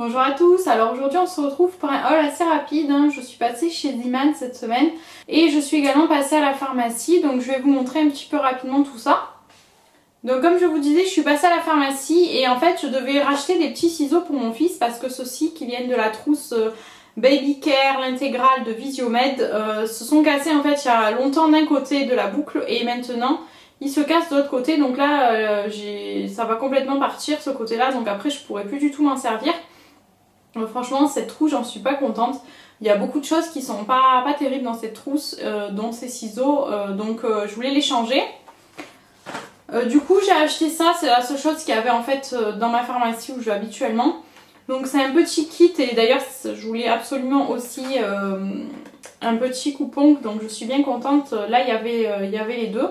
Bonjour à tous, alors aujourd'hui on se retrouve pour un haul assez rapide, Je suis passée chez Zeeman cette semaine et je suis également passée à la pharmacie, donc je vais vous montrer un petit peu rapidement tout ça. Donc comme je vous disais, je suis passée à la pharmacie et en fait je devais racheter des petits ciseaux pour mon fils parce que ceux-ci qui viennent de la trousse Baby Care, l'intégrale de Visiomed, se sont cassés en fait il y a longtemps d'un côté de la boucle et maintenant ils se cassent de l'autre côté, donc là ça va complètement partir ce côté là, donc après je pourrai plus du tout m'en servir. Franchement cette trousse j'en suis pas contente, il y a beaucoup de choses qui sont pas terribles dans cette trousse, dont ces ciseaux, donc je voulais les changer. Du coup j'ai acheté ça, c'est la seule chose qu'il y avait en fait dans ma pharmacie où je vais habituellement. Donc c'est un petit kit et d'ailleurs je voulais absolument aussi un petit coupon, donc je suis bien contente. Là il y avait les deux.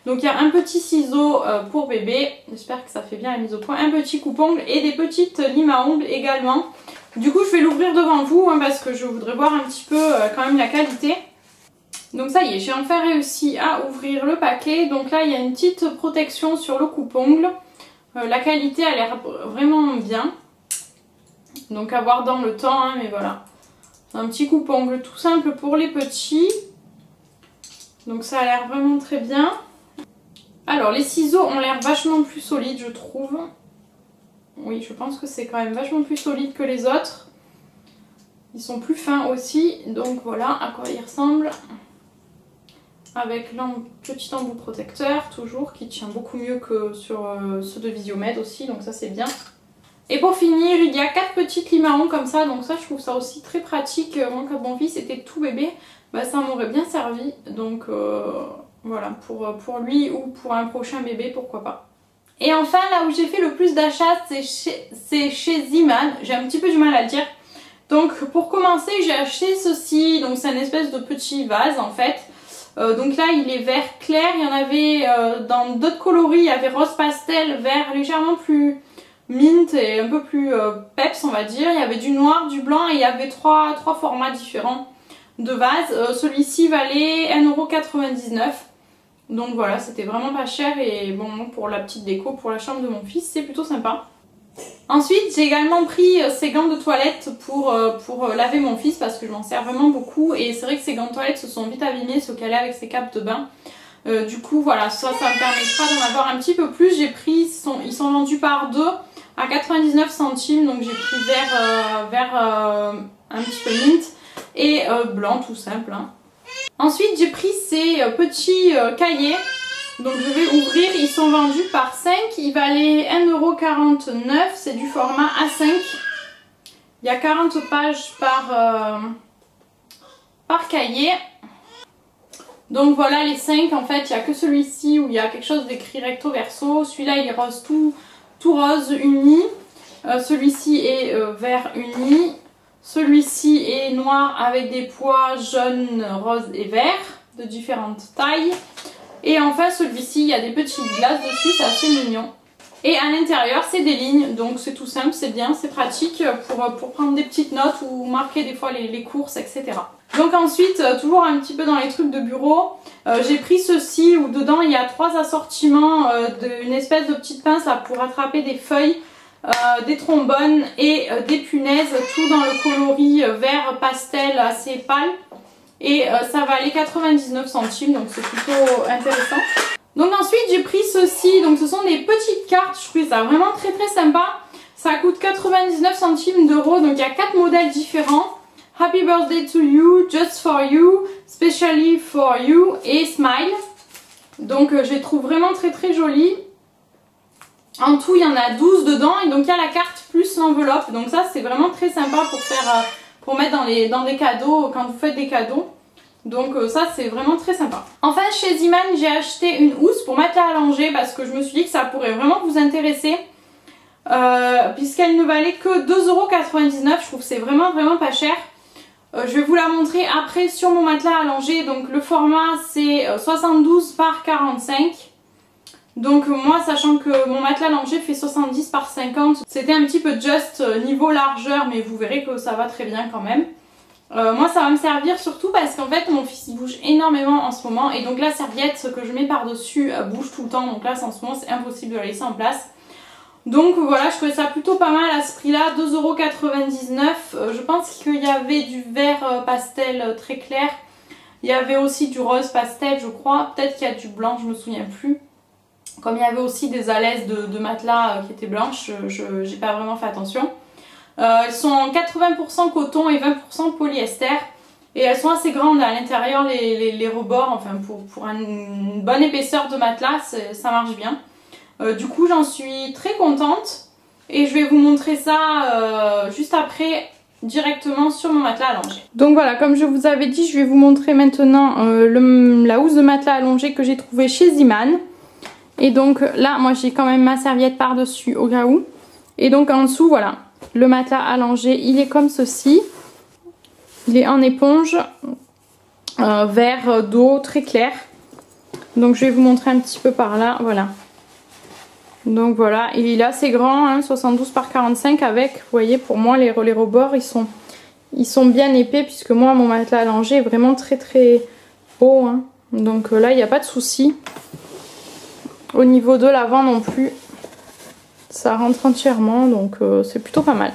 Donc il y a un petit ciseau pour bébé, j'espère que ça fait bien la mise au point, un petit coupe-ongle et des petites limes à ongles également. Du coup je vais l'ouvrir devant vous parce que je voudrais voir un petit peu quand même la qualité. Donc ça y est, j'ai enfin réussi à ouvrir le paquet. Donc là il y a une petite protection sur le coupe-ongle. La qualité a l'air vraiment bien. Donc à voir dans le temps, mais voilà. Un petit coupe-ongle tout simple pour les petits. Donc ça a l'air vraiment très bien. Alors les ciseaux ont l'air vachement plus solides je trouve. Oui, je pense que c'est quand même vachement plus solide que les autres. Ils sont plus fins aussi, donc voilà à quoi ils ressemblent. Avec le petit embout protecteur toujours, qui tient beaucoup mieux que sur ceux de Visiomed aussi, donc ça c'est bien. Et pour finir, il y a 4 petites limes à ongles comme ça, donc ça je trouve ça aussi très pratique. Moi quand mon fils était tout bébé, ça m'aurait bien servi, donc voilà, pour lui ou pour un prochain bébé, pourquoi pas. Et enfin, là où j'ai fait le plus d'achats, c'est chez Zeeman. J'ai un petit peu du mal à le dire. Donc pour commencer, j'ai acheté ceci. Donc c'est un espèce de petit vase en fait. Donc là, il est vert clair. Il y en avait dans d'autres coloris. Il y avait rose pastel, vert légèrement plus mint et un peu plus peps on va dire. Il y avait du noir, du blanc et il y avait trois formats différents de vases. Celui-ci valait 1,99 €. Donc voilà, c'était vraiment pas cher et bon, pour la petite déco, pour la chambre de mon fils, c'est plutôt sympa. Ensuite, j'ai également pris ces gants de toilette pour laver mon fils parce que je m'en sers vraiment beaucoup. Et c'est vrai que ces gants de toilette se sont vite abîmés, se calaient avec ces capes de bain. Du coup, voilà, ça me permettra d'en avoir un petit peu plus. J'ai pris, ils sont vendus par deux à 99 centimes. Donc j'ai pris vert un petit peu mint et blanc tout simple. Ensuite j'ai pris ces petits cahiers, donc je vais ouvrir, ils sont vendus par 5, ils valaient 1,49 €, c'est du format A5, il y a 40 pages par cahier. Donc voilà les 5, en fait il n'y a que celui-ci où il y a quelque chose d'écrit recto verso, celui-là il est rose tout rose uni, celui-ci est vert uni. Celui-ci est noir avec des pois jaunes, roses et verts de différentes tailles. Et enfin celui-ci, il y a des petites glaces dessus, c'est assez mignon. Et à l'intérieur, c'est des lignes, donc c'est tout simple, c'est bien, c'est pratique pour prendre des petites notes ou marquer des fois les courses, etc. Donc ensuite, toujours un petit peu dans les trucs de bureau, j'ai pris ceci où dedans il y a 3 assortiments d'une espèce de petite pince là, pour attraper des feuilles. Des trombones et des punaises, tout dans le coloris vert pastel assez pâle et ça valait 99 centimes, donc c'est plutôt intéressant. Donc ensuite j'ai pris ceci, donc ce sont des petites cartes, je trouvais ça vraiment très sympa. Ça coûte 99 centimes d'euros, donc il y a 4 modèles différents. Happy birthday to you, just for you, specially for you et smile. Donc je les trouve vraiment très jolies. En tout, il y en a 12 dedans et donc il y a la carte plus l'enveloppe. Donc ça, c'est vraiment très sympa pour mettre dans des cadeaux quand vous faites des cadeaux. Donc ça, c'est vraiment très sympa. Enfin, chez Zeeman, j'ai acheté une housse pour mettre à langer parce que je me suis dit que ça pourrait vraiment vous intéresser. Puisqu'elle ne valait que 2,99 €. Je trouve que c'est vraiment pas cher. Je vais vous la montrer après sur mon matelas à langer. Donc le format, c'est 72 par 45. Donc moi, sachant que mon matelas allongé fait 70 par 50, c'était un petit peu juste niveau largeur, mais vous verrez que ça va très bien quand même. Moi ça va me servir surtout parce qu'en fait mon fils il bouge énormément en ce moment et donc la serviette que je mets par dessus bouge tout le temps, donc là en ce moment c'est impossible de la laisser en place. Donc voilà, je trouvais ça plutôt pas mal à ce prix-là, 2,99 €. Je pense qu'il y avait du vert pastel très clair. Il y avait aussi du rose pastel, je crois. Peut-être qu'il y a du blanc, je me souviens plus. Comme il y avait aussi des alaises de matelas qui étaient blanches, j'ai pas vraiment fait attention. Elles sont en 80% coton et 20% polyester. Et elles sont assez grandes à l'intérieur, les rebords. Enfin, pour une bonne épaisseur de matelas, ça marche bien. Du coup, j'en suis très contente. Et je vais vous montrer ça juste après, directement sur mon matelas allongé. Donc voilà, comme je vous avais dit, je vais vous montrer maintenant la housse de matelas allongée que j'ai trouvée chez Ziman. Et donc là, moi j'ai quand même ma serviette par-dessus au cas où. Et donc en dessous, voilà, le matelas allongé, il est comme ceci. Il est en éponge, vert d'eau, très clair. Donc je vais vous montrer un petit peu par là, voilà. Donc voilà, il est assez grand, hein, 72 par 45 avec, vous voyez, pour moi les rebords ils sont bien épais puisque moi mon matelas allongé est vraiment très très haut. Hein. Donc là il n'y a pas de souci. Au niveau de l'avant non plus, ça rentre entièrement, donc c'est plutôt pas mal.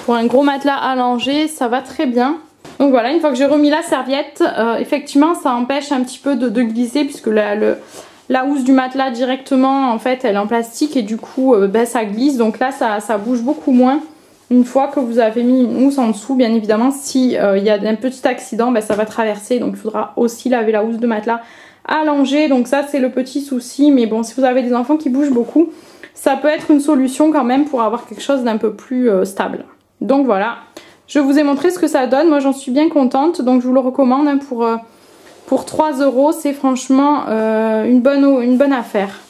Pour un gros matelas allongé, ça va très bien. Donc voilà, une fois que j'ai remis la serviette, effectivement ça empêche un petit peu de glisser puisque la housse du matelas directement en fait elle est en plastique et du coup ben, ça glisse, donc là ça bouge beaucoup moins. Une fois que vous avez mis une housse en dessous, bien évidemment si y a un petit accident, ben, ça va traverser, donc il faudra aussi laver la housse de matelas allongée. Donc ça c'est le petit souci, mais bon, si vous avez des enfants qui bougent beaucoup, ça peut être une solution quand même pour avoir quelque chose d'un peu plus stable. Donc voilà, je vous ai montré ce que ça donne, moi j'en suis bien contente, donc je vous le recommande hein, pour 3 €, c'est franchement une bonne affaire.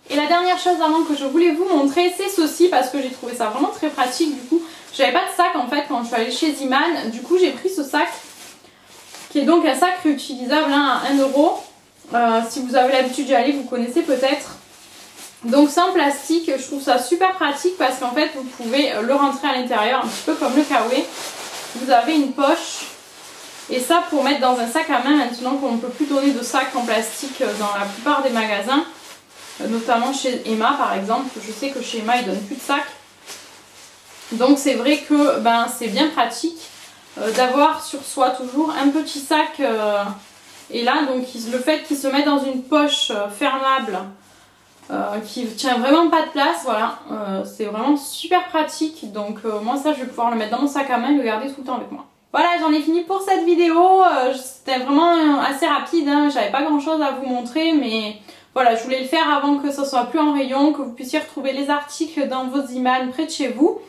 Et la dernière chose avant que je voulais vous montrer, c'est ceci, parce que j'ai trouvé ça vraiment très pratique. Du coup, j'avais pas de sac en fait quand je suis allée chez Ziman. Du coup, j'ai pris ce sac, qui est donc un sac réutilisable hein, à 1 €. Si vous avez l'habitude d'y aller, vous connaissez peut-être. Donc c'est en plastique, je trouve ça super pratique parce qu'en fait, vous pouvez le rentrer à l'intérieur, un petit peu comme le kawaii. Vous avez une poche. Et ça pour mettre dans un sac à main maintenant qu'on ne peut plus donner de sac en plastique dans la plupart des magasins. Notamment chez Emma par exemple. Je sais que chez Emma ils donnent plus de sac. Donc c'est vrai que ben, c'est bien pratique d'avoir sur soi toujours un petit sac. Et là donc le fait qu'il se mette dans une poche fermable qui tient vraiment pas de place, voilà. C'est vraiment super pratique. Donc moi ça je vais pouvoir le mettre dans mon sac à main et le garder tout le temps avec moi. Voilà, j'en ai fini pour cette vidéo. C'était vraiment assez rapide, hein. J'avais pas grand chose à vous montrer, mais voilà, je voulais le faire avant que ce soit plus en rayon, que vous puissiez retrouver les articles dans vos Ziman près de chez vous.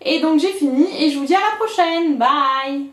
Et donc j'ai fini et je vous dis à la prochaine. Bye!